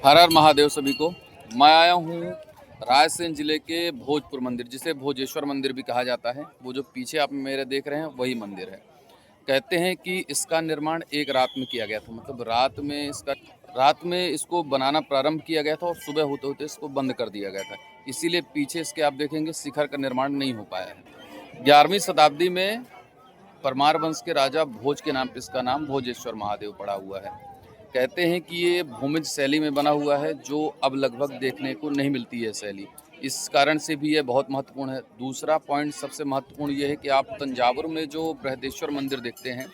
हर हर महादेव सभी को। मैं आया हूँ रायसेन जिले के भोजपुर मंदिर, जिसे भोजेश्वर मंदिर भी कहा जाता है। वो जो पीछे आप मेरे देख रहे हैं वही मंदिर है। कहते हैं कि इसका निर्माण एक रात में किया गया था, मतलब रात में इसको बनाना प्रारंभ किया गया था और सुबह होते होते इसको बंद कर दिया गया था। इसीलिए पीछे इसके आप देखेंगे शिखर का निर्माण नहीं हो पाया है। 11वीं शताब्दी में परमार वंश के राजा भोज के नाम पर इसका नाम भोजेश्वर महादेव पड़ा हुआ है। कहते हैं कि ये भूमिज शैली में बना हुआ है, जो अब लगभग देखने को नहीं मिलती है शैली। इस कारण से भी ये बहुत महत्वपूर्ण है। दूसरा पॉइंट सबसे महत्वपूर्ण ये है कि आप तंजावुर में जो बृहदेश्वर मंदिर देखते हैं,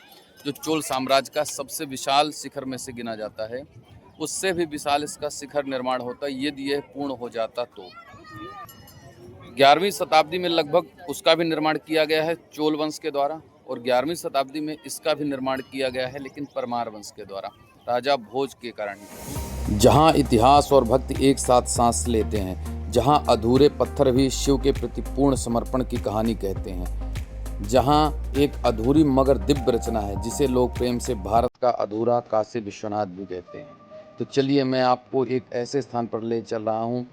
जो चोल साम्राज्य का सबसे विशाल शिखर में से गिना जाता है, उससे भी विशाल इसका शिखर निर्माण होता यदि यह पूर्ण हो जाता तो। 11वीं शताब्दी में लगभग उसका भी निर्माण किया गया है चोल वंश के द्वारा, और 11वीं शताब्दी में इसका भी निर्माण किया गया है, लेकिन परमार वंश के द्वारा, राजा भोज के कारण। जहाँ इतिहास और भक्ति एक साथ सांस लेते हैं, जहाँ अधूरे पत्थर भी शिव के प्रति पूर्ण समर्पण की कहानी कहते हैं, जहाँ एक अधूरी मगर दिव्य रचना है जिसे लोग प्रेम से भारत का अधूरा काशी विश्वनाथ भी कहते हैं। तो चलिए मैं आपको एक ऐसे स्थान पर ले चल रहा हूँ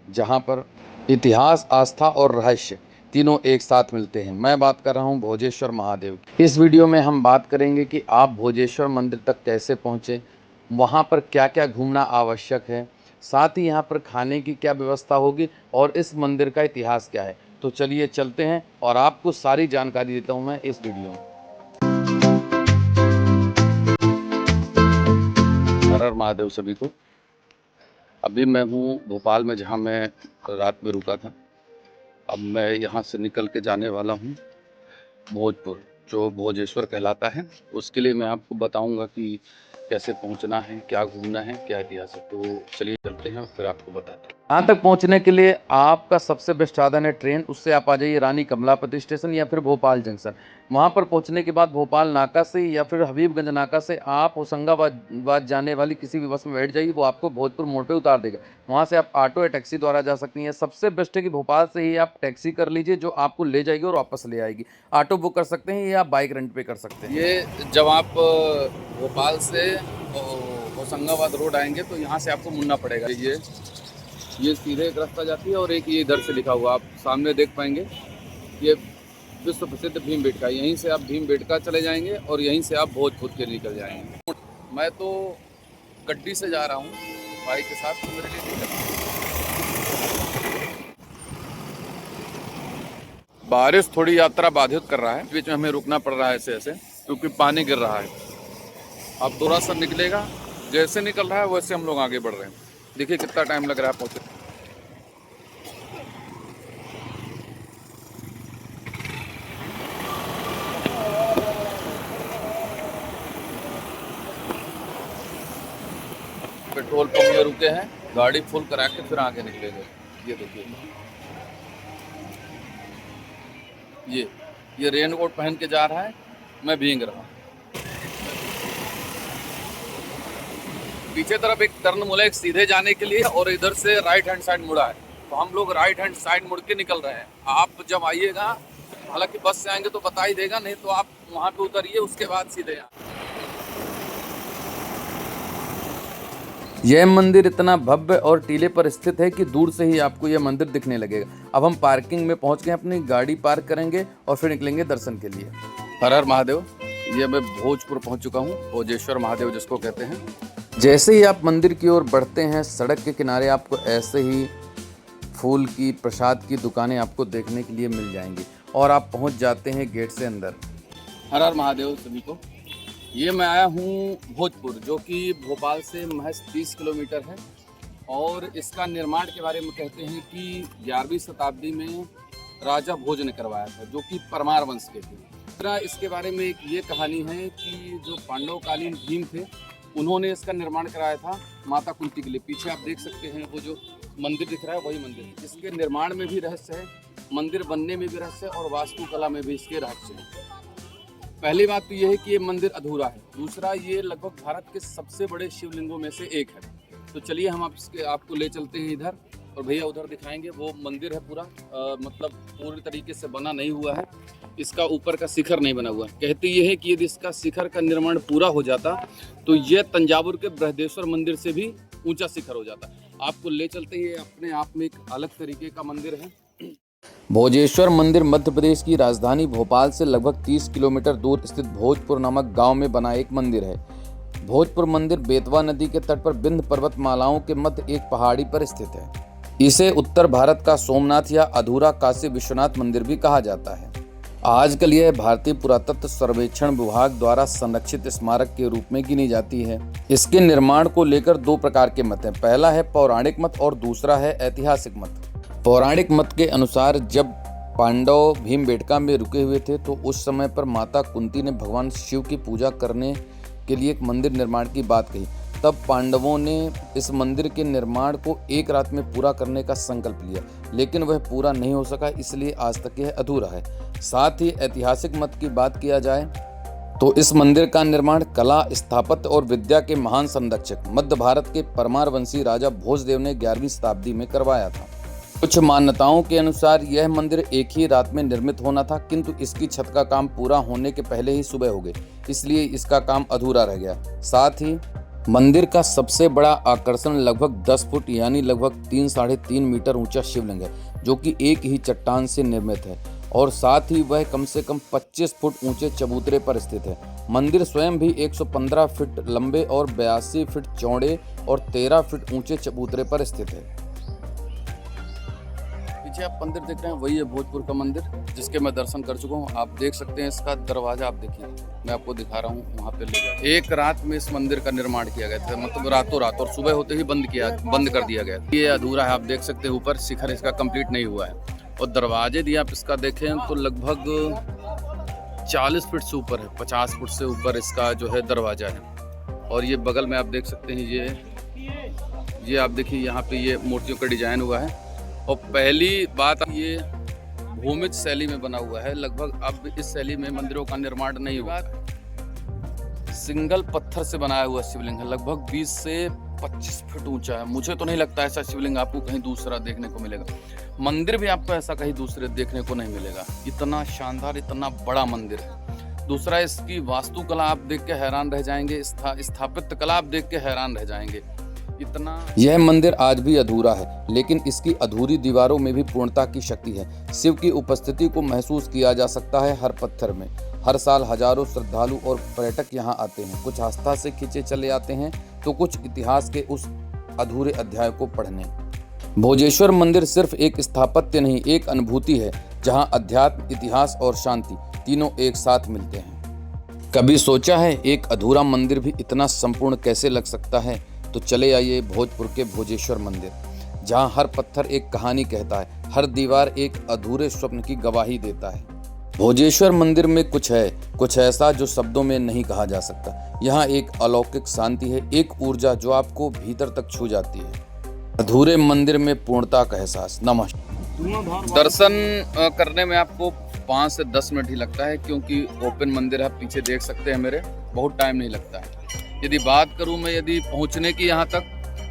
जहाँ पर इतिहास, आस्था और रहस्य तीनों एक साथ मिलते हैं। मैं बात कर रहा हूं भोजेश्वर महादेव की। इस वीडियो में हम बात करेंगे कि आप भोजेश्वर मंदिर तक कैसे पहुंचे, वहां पर क्या क्या घूमना आवश्यक है, साथ ही यहां पर खाने की क्या व्यवस्था होगी और इस मंदिर का इतिहास क्या है। तो चलिए चलते हैं और आपको सारी जानकारी देता हूं मैं इस वीडियो में। हर हर महादेव सभी को। अभी मैं हूँ भोपाल में, जहाँ मैं रात में रुका था। अब मैं यहाँ से निकल के जाने वाला हूँ भोजपुर, जो भोजेश्वर कहलाता है। उसके लिए मैं आपको बताऊंगा कि कैसे पहुंचना है, क्या घूमना है, क्या इतिहास है। तो चलिए चलते हैं और फिर आपको बताते हैं। यहाँ तक पहुंचने के लिए आपका सबसे बेस्ट साधन है ट्रेन। उससे आप आ जाइए रानी कमलापति स्टेशन या फिर भोपाल जंक्शन। वहाँ पर पहुँचने के बाद भोपाल नाका से या फिर हबीबगंज नाका से आप होशंगाबाद जाने वाली किसी भी बस में बैठ जाइए, वो आपको भोजपुर मोड़ पे उतार देगा। वहाँ से आप ऑटो या टैक्सी द्वारा जा सकती हैं। सबसे बेस्ट है कि भोपाल से ही आप टैक्सी कर लीजिए, जो आपको ले जाएगी और वापस ले आएगी। ऑटो बुक कर सकते हैं या बाइक रेंट पे कर सकते हैं। ये जब आप भोपाल से होशंगाबाद रोड आएंगे तो यहाँ से आपको मुड़ना पड़ेगा। ये सीधे एक रास्ता जाती है और एक ये इधर से लिखा हुआ आप सामने देख पाएंगे, ये विश्व प्रसिद्ध भीमबेटका। यहीं से आप भीमबेटका चले जाएंगे और यहीं से आप भोजपुर के निकल जाएंगे। मैं तो गड्डी से जा रहा हूँ बाइक के साथ, तो मेरे लिए दिक्कत। बारिश थोड़ी यात्रा बाधित कर रहा है, बीच में हमें रुकना पड़ रहा है ऐसे क्योंकि पानी गिर रहा है। अब थोड़ा सा निकलेगा, जैसे निकल रहा है वैसे हम लोग आगे बढ़ रहे हैं। देखिए कितना टाइम लग रहा है पहुंचने। पेट्रोल पंप में रुके हैं, गाड़ी फुल करा के फिर आगे निकलेंगे। ये देखिए, ये रेनकोट पहन के जा रहा है, मैं भीग रहा हूँ। पीछे तरफ एक टर्न मुड़ा एक सीधे जाने के लिए, और इधर से राइट हैंड साइड मुड़ा है, तो हम लोग राइट हैंड साइड मुड़ के निकल रहे हैं। आप जब आइएगा, हालांकि बस से आएंगे तो बता ही देगा, नहीं तो आप वहाँ पे उतरिए, उसके बाद सीधे यहाँ। यह मंदिर इतना भव्य और टीले पर स्थित है कि दूर से ही आपको यह मंदिर दिखने लगेगा। अब हम पार्किंग में पहुंच गए, अपनी गाड़ी पार्क करेंगे और फिर निकलेंगे दर्शन के लिए। हर हर महादेव। ये मैं भोजपुर पहुंच चुका हूं, भोजेश्वर महादेव जिसको कहते हैं। जैसे ही आप मंदिर की ओर बढ़ते हैं, सड़क के किनारे आपको ऐसे ही फूल की, प्रसाद की दुकानें आपको देखने के लिए मिल जाएंगी और आप पहुंच जाते हैं गेट से अंदर। हर हर महादेव सभी को। ये मैं आया हूँ भोजपुर, जो कि भोपाल से महज 30 किलोमीटर है, और इसका निर्माण के बारे में कहते हैं कि 11वीं शताब्दी में राजा भोज ने करवाया था, जो कि परमार वंश के थे। इसके बारे में एक ये कहानी है कि जो पांडवकालीन भीम थे, उन्होंने इसका निर्माण कराया था माता कुंती के लिए। पीछे आप देख सकते हैं वो जो मंदिर दिख रहा है वही मंदिर है। इसके निर्माण में भी रहस्य है, मंदिर बनने में भी रहस्य है, और वास्तुकला में भी इसके रहस्य है। पहली बात तो यह है कि ये मंदिर अधूरा है। दूसरा, ये लगभग भारत के सबसे बड़े शिवलिंगों में से एक है। तो चलिए हम आपको ले चलते हैं इधर, और भैया उधर दिखाएंगे। वो मंदिर है पूरा मतलब पूरी तरीके से बना नहीं हुआ है, इसका ऊपर का शिखर नहीं बना हुआ है। कहते ये है कि यदि इसका शिखर का निर्माण पूरा हो जाता तो ये तंजावुर के बृहदेश्वर मंदिर से भी ऊंचा शिखर हो जाता है। आपको ले चलते हैं, ये अपने आप में एक अलग तरीके का मंदिर है। भोजेश्वर मंदिर मध्य प्रदेश की राजधानी भोपाल से लगभग 30 किलोमीटर दूर स्थित भोजपुर नामक गांव में बना एक मंदिर है। भोजपुर मंदिर बेतवा नदी के तट पर विंध्य पर्वतमालाओं के मध्य एक पहाड़ी पर स्थित है। इसे उत्तर भारत का सोमनाथ या अधूरा काशी विश्वनाथ मंदिर भी कहा जाता है। आजकल यह भारतीय पुरातत्व सर्वेक्षण विभाग द्वारा संरक्षित स्मारक के रूप में गिनी जाती है। इसके निर्माण को लेकर दो प्रकार के मत हैं। पहला है पौराणिक मत और दूसरा है ऐतिहासिक मत। पौराणिक मत के अनुसार जब पांडव भीमबेटका में रुके हुए थे तो उस समय पर माता कुंती ने भगवान शिव की पूजा करने के लिए एक मंदिर निर्माण की बात कही। तब पांडवों ने इस मंदिर के निर्माण को एक रात में पूरा करने का संकल्प लिया, लेकिन वह पूरा नहीं हो सका, इसलिए आज तक यह अधूरा है। साथ ही ऐतिहासिक मत की बात किया जाए तो इस मंदिर का निर्माण कला, स्थापत्य और विद्या के महान संरक्षक मध्य भारत के परमार वंशी राजा भोजदेव ने 11वीं शताब्दी में करवाया था। कुछ मान्यताओं के अनुसार यह मंदिर एक ही रात में निर्मित होना था, किंतु इसकी छत का काम पूरा होने के पहले ही सुबह हो गई, इसलिए इसका काम अधूरा रह गया। साथ ही मंदिर का सबसे बड़ा आकर्षण लगभग 10 फुट यानी लगभग 3-3.5 मीटर ऊंचा शिवलिंग है, जो कि एक ही चट्टान से निर्मित है और साथ ही वह कम से कम 25 फुट ऊंचे चबूतरे पर स्थित है। मंदिर स्वयं भी 115 फीट लंबे और 82 फीट चौड़े और 13 फीट ऊंचे चबूतरे पर स्थित है। पीछे आप मंदिर देख रहे हैं वही है भोजपुर का मंदिर, जिसके मैं दर्शन कर चुका हूँ। आप देख सकते हैं इसका दरवाजा, आप देखिए, मैं आपको दिखा रहा हूँ, वहाँ पे ले जाए। एक रात में इस मंदिर का निर्माण किया गया था, मतलब रातों रात, और सुबह होते ही बंद कर दिया गया। ये अधूरा है, आप देख सकते हैं ऊपर शिखर इसका कंप्लीट नहीं हुआ है। और दरवाजे दिए आप इसका देखें तो लगभग 40 फीट से ऊपर है, 50 फुट से ऊपर इसका जो है दरवाजा है। और ये बगल में आप देख सकते हैं, ये आप देखिए यहाँ पे ये मूर्तियों का डिजाइन हुआ है। और पहली बात, ये भूमिज शैली में बना हुआ है। लगभग अब इस शैली में मंदिरों का निर्माण नहीं हुआ है। सिंगल पत्थर से बनाया हुआ शिवलिंग है, लगभग 20 से 25 फीट ऊंचा है। मुझे तो नहीं लगता ऐसा शिवलिंग आपको कहीं दूसरा देखने को मिलेगा। मंदिर भी आपको ऐसा कहीं दूसरे देखने को नहीं मिलेगा। इतना शानदार, इतना बड़ा मंदिर है। दूसरा, इसकी वास्तुकला आप देख के हैरान रह जाएंगे, स्थापत्य कला आप देख के हैरान रह जाएंगे। यह मंदिर आज भी अधूरा है, लेकिन इसकी अधूरी दीवारों में भी पूर्णता की शक्ति है। शिव की उपस्थिति को महसूस किया जा सकता है हर पत्थर में। हर साल हजारों श्रद्धालु और पर्यटक यहाँ आते हैं, कुछ आस्था से खींचे चले आते हैं तो कुछ इतिहास के उस अधूरे अध्याय को पढ़ने। भोजेश्वर मंदिर सिर्फ एक स्थापत्य नहीं, एक अनुभूति है, जहाँ अध्यात्म, इतिहास और शांति तीनों एक साथ मिलते हैं। कभी सोचा है एक अधूरा मंदिर भी इतना संपूर्ण कैसे लग सकता है? तो चले आइए भोजपुर के भोजेश्वर मंदिर, जहां हर पत्थर एक कहानी कहता है, हर दीवार एक अधूरे स्वप्न की गवाही देता है। भोजेश्वर मंदिर में कुछ ऐसा जो शब्दों में नहीं कहा जा सकता। यहाँ एक अलौकिक शांति है, एक ऊर्जा जो आपको भीतर तक छू जाती है। अधूरे मंदिर में पूर्णता का एहसास। नमस्कार। दर्शन करने में आपको 5 से 10 मिनट ही लगता है, क्योंकि ओपन मंदिर है, आप पीछे देख सकते हैं मेरे, बहुत टाइम नहीं लगता है। यदि बात करूं मैं यदि पहुंचने की यहाँ तक,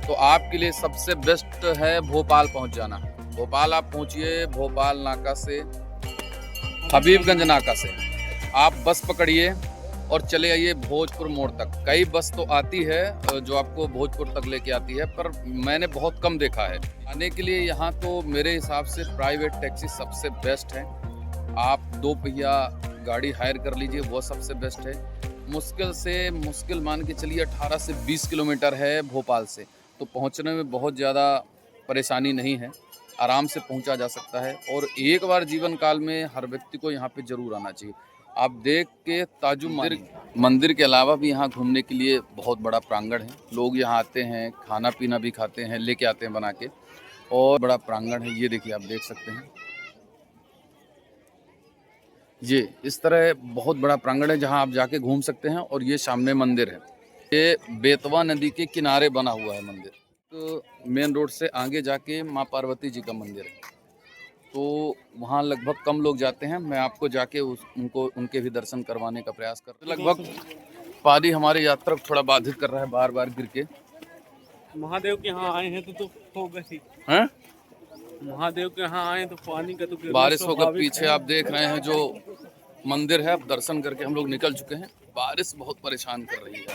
तो आपके लिए सबसे बेस्ट है भोपाल पहुंच जाना। भोपाल आप पहुंचिए, भोपाल नाका से, हबीबगंज नाका से आप बस पकड़िए और चले आइए भोजपुर मोड़ तक। कई बस तो आती है जो आपको भोजपुर तक लेके आती है, पर मैंने बहुत कम देखा है। आने के लिए यहाँ तो मेरे हिसाब से प्राइवेट टैक्सी सबसे बेस्ट है। आप 2 पहिया गाड़ी हायर कर लीजिए, वो सबसे बेस्ट है। मुश्किल से मुश्किल मान के चलिए 18 से 20 किलोमीटर है भोपाल से, तो पहुंचने में बहुत ज़्यादा परेशानी नहीं है, आराम से पहुंचा जा सकता है। और एक बार जीवन काल में हर व्यक्ति को यहाँ पे ज़रूर आना चाहिए। आप देख के ताजुब। मंदिर के अलावा भी यहाँ घूमने के लिए बहुत बड़ा प्रांगण है। लोग यहाँ आते हैं, खाना पीना भी खाते हैं, लेके आते हैं बना के, और बड़ा प्रांगण है। ये देखिए, आप देख सकते हैं, ये इस तरह बहुत बड़ा प्रांगण है जहां आप जाके घूम सकते हैं। और ये सामने मंदिर है, ये बेतवा नदी के किनारे बना हुआ है मंदिर। तो मेन रोड से आगे जाके माँ पार्वती जी का मंदिर है, तो वहाँ लगभग कम लोग जाते हैं। मैं आपको जाके उनके भी दर्शन करवाने का प्रयास करता हूँ। लगभग पानी हमारे यात्रा को थोड़ा बाधित कर रहा है, बार बार गिर के। महादेव के यहाँ आए हैं तो हो गई हैं? महादेव के यहाँ आए तो पानी का तो बारिश होगा। पीछे आप देख रहे हैं जो मंदिर है, अब दर्शन करके हम लोग निकल चुके हैं। बारिश बहुत परेशान कर रही है।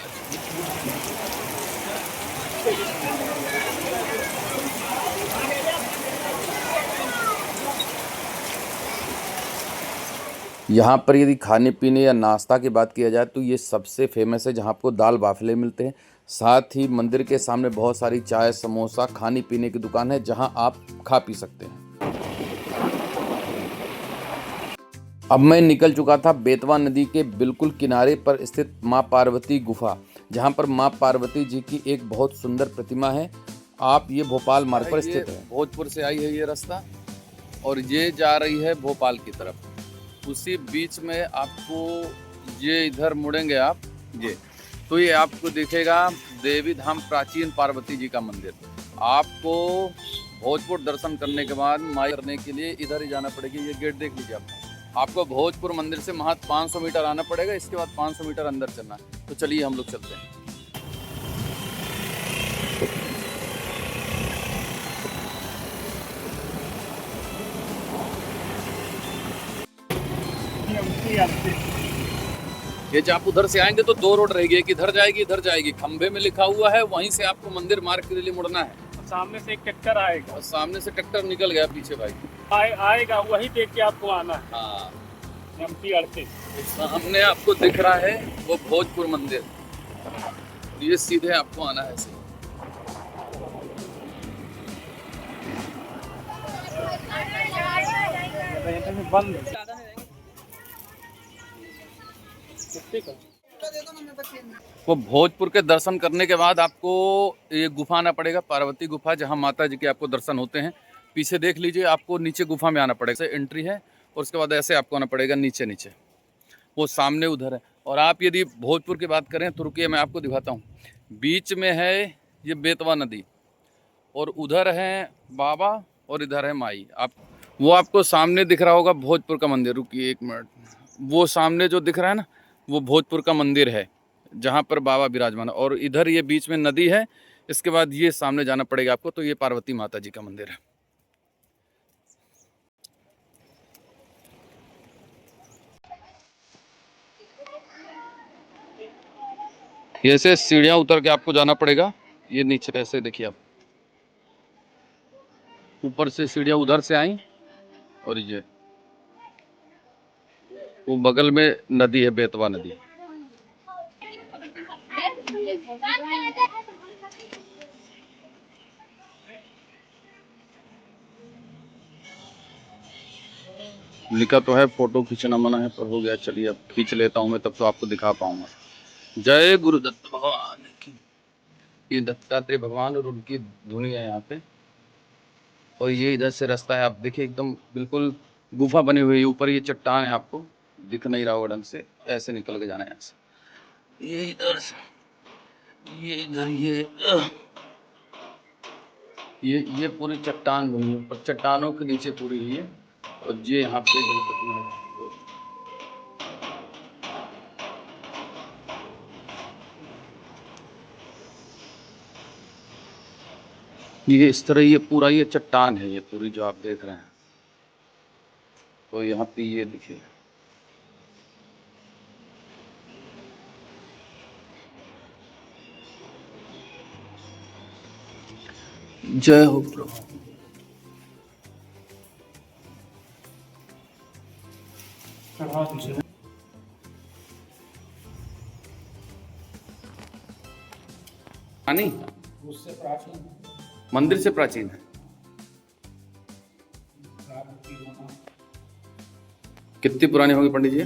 यहाँ पर यदि खाने पीने या नाश्ता की बात किया जाए तो ये सबसे फेमस है, जहाँ आपको दाल बाफले मिलते हैं। साथ ही मंदिर के सामने बहुत सारी चाय समोसा खाने पीने की दुकान है, जहाँ आप खा पी सकते हैं। अब मैं निकल चुका था बेतवा नदी के बिल्कुल किनारे पर स्थित माँ पार्वती गुफा, जहाँ पर माँ पार्वती जी की एक बहुत सुंदर प्रतिमा है। आप ये भोपाल मार्ग पर स्थित है। भोजपुर से आई है ये रास्ता और ये जा रही है भोपाल की तरफ। उसी बीच में आपको ये इधर मुड़ेंगे आप ये, तो ये आपको दिखेगा देवी धाम प्राचीन पार्वती जी का मंदिर। आपको भोजपुर दर्शन करने के बाद माई करने के लिए इधर ही जाना पड़ेगा। ये गेट देख लीजिए आपको भोजपुर मंदिर से महज 500 मीटर आना पड़ेगा। इसके बाद 500 मीटर अंदर चलना है। तो चलिए हम लोग चलते हैं। ये जब आप उधर से आएंगे तो दो रोड रहेगी, एक इधर जाएगी इधर जाएगी। खंभे में लिखा हुआ है, वहीं से आपको मंदिर मार्ग के लिए मुड़ना है। सामने से एक ट्रैक्टर आएगा और सामने से ट्रैक्टर निकल गया पीछे भाई। आएगा, वही देख के आपको आना है। हाँ, एमपी अड़ते सामने आपको दिख रहा है वो भोजपुर मंदिर। ये सीधे आपको आना है ऐसे। बंद वो भोजपुर के दर्शन करने के बाद आपको ये गुफा आना पड़ेगा, पार्वती गुफा, जहाँ माता जी के आपको दर्शन होते हैं। पीछे देख लीजिए, आपको नीचे गुफा में आना पड़ेगा। ऐसे एंट्री है और उसके बाद ऐसे आपको आना पड़ेगा नीचे नीचे। वो सामने उधर है। और आप यदि भोजपुर की बात करें तो रुकिए मैं आपको दिखाता हूँ। बीच में है ये बेतवा नदी और उधर है बाबा और इधर है माई। आप वो आपको सामने दिख रहा होगा भोजपुर का मंदिर। रुकिए 1 मिनट, वो सामने जो दिख रहा है ना, वो भोजपुर का मंदिर है जहाँ पर बाबा विराजमान है। और इधर ये बीच में नदी है। इसके बाद ये सामने जाना पड़ेगा आपको, तो ये पार्वती माता जी का मंदिर है। ऐसे सीढ़ियाँ उतर के आपको जाना पड़ेगा। ये नीचे कैसे देखिए आप, ऊपर से सीढ़ियाँ उधर से आई और ये वो बगल में नदी है, बेतवा नदी। लिखा तो है फोटो खींचना मना है, पर हो गया। चलिए अब खींच लेता हूँ मैं, तब तो आपको दिखा पाऊंगा। जय गुरुदत्त भगवान की। ये दत्तात्रेय भगवान और उनकी धुनी है यहाँ पे। और ये इधर से रास्ता है, आप देखिए एकदम बिल्कुल गुफा बनी हुई है। ऊपर ये चट्टान है, आपको दिख नहीं रहा होगा ढंग से। ऐसे निकल के जाना है यहाँ से। ये इधर से, ये इधर, ये पूरी चट्टान बनी है, पर चट्टानों के नीचे पूरी है। और ये यहाँ पे ये इस तरह ये पूरा ये चट्टान है, ये पूरी जो आप देख रहे हैं। तो यहाँ पे ये देखिए, जय हो प्रभु। नहीं, मंदिर से प्राचीन है। कितनी पुरानी होगी पंडित जी?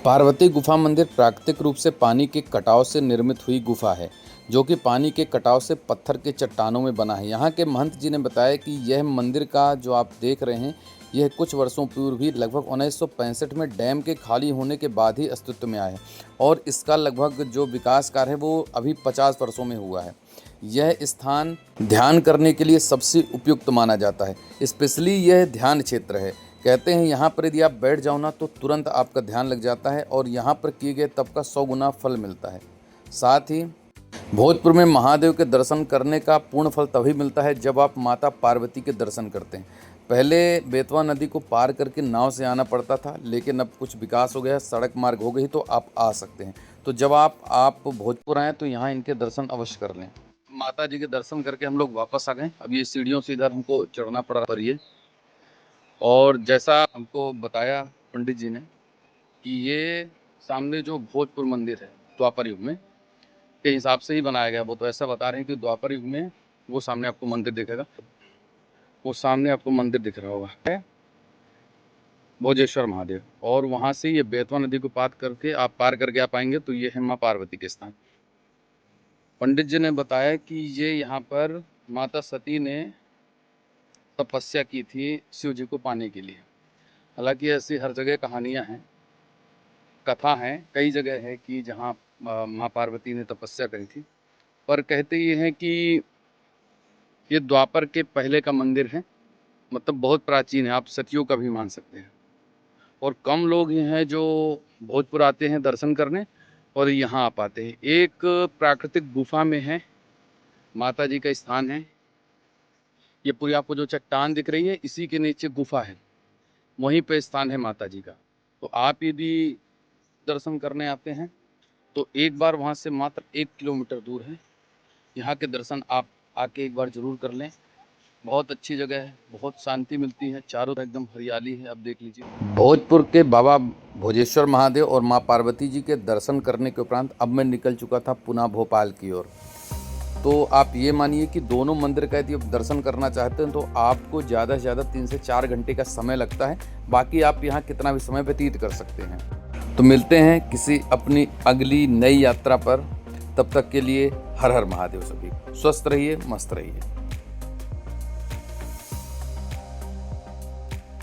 पार्वती गुफा मंदिर प्राकृतिक रूप से पानी के कटाव से निर्मित हुई गुफा है, जो कि पानी के कटाव से पत्थर के चट्टानों में बना है। यहाँ के महंत जी ने बताया कि यह मंदिर का जो आप देख रहे हैं, यह कुछ वर्षों पूर्व भी लगभग 1965 में डैम के खाली होने के बाद ही अस्तित्व में आया है। और इसका लगभग जो विकास कार्य है वो अभी 50 वर्षों में हुआ है। यह स्थान ध्यान करने के लिए सबसे उपयुक्त माना जाता है। स्पेशली यह ध्यान क्षेत्र है। कहते हैं यहाँ पर यदि आप बैठ जाओ ना, तो तुरंत आपका ध्यान लग जाता है और यहाँ पर किए गए तप का 100 गुना फल मिलता है। साथ ही भोजपुर में महादेव के दर्शन करने का पूर्ण फल तभी मिलता है जब आप माता पार्वती के दर्शन करते हैं। पहले बेतवा नदी को पार करके नाव से आना पड़ता था, लेकिन अब कुछ विकास हो गया, सड़क मार्ग हो गई तो आप आ सकते हैं। तो जब आप भोजपुर आएँ तो यहाँ इनके दर्शन अवश्य कर लें। माता जी के दर्शन करके हम लोग वापस आ गए। अब ये सीढ़ियों से इधर हमको चढ़ना पड़ रहा है। और जैसा हमको बताया पंडित जी ने कि ये सामने जो भोजपुर मंदिर है द्वापर युग में के हिसाब से ही बनाया गया। वो तो ऐसा बता रहे हैं कि द्वापर युग में वो सामने आपको मंदिर दिखेगा, वो सामने आपको मंदिर दिख रहा होगा, है भोजेश्वर महादेव। और वहाँ से ये बेतवा नदी को पार करके आप आएंगे तो ये है माँ पार्वती के स्थान। पंडित जी ने बताया कि ये यहाँ पर माता सती ने तपस्या की थी शिव जी को पाने के लिए। हालांकि ऐसी हर जगह कहानियाँ हैं, कथा हैं, कई जगह है कि जहाँ माँ पार्वती ने तपस्या करी थी, पर कहते ये हैं कि ये द्वापर के पहले का मंदिर है, मतलब बहुत प्राचीन है, आप सतियों का भी मान सकते हैं। और कम लोग ही हैं जो भोजपुर आते हैं दर्शन करने और यहाँ आ पाते हैं। एक प्राकृतिक गुफा में है, माता जी का स्थान है। ये पूरी आपको जो चट्टान दिख रही है इसी के नीचे गुफा है, वहीं पे स्थान है माता जी का। तो आप यदि दर्शन करने आते हैं तो एक बार वहाँ से मात्र 1 किलोमीटर दूर है, यहाँ के दर्शन आप आके एक बार ज़रूर कर लें। बहुत अच्छी जगह है, बहुत शांति मिलती है, चारों तरफ एकदम हरियाली है। आप देख लीजिए। भोजपुर के बाबा भोजेश्वर महादेव और माँ पार्वती जी के दर्शन करने के उपरांत अब मैं निकल चुका था पुनः भोपाल की ओर। तो आप ये मानिए कि दोनों मंदिर का यदि आप दर्शन करना चाहते हैं तो आपको ज़्यादा से ज़्यादा 3 से 4 घंटे का समय लगता है। बाकी आप यहाँ कितना भी समय व्यतीत कर सकते हैं। तो मिलते हैं किसी अपनी अगली नई यात्रा पर। तब तक के लिए हर हर महादेव। सभी स्वस्थ रहिए, मस्त रहिए।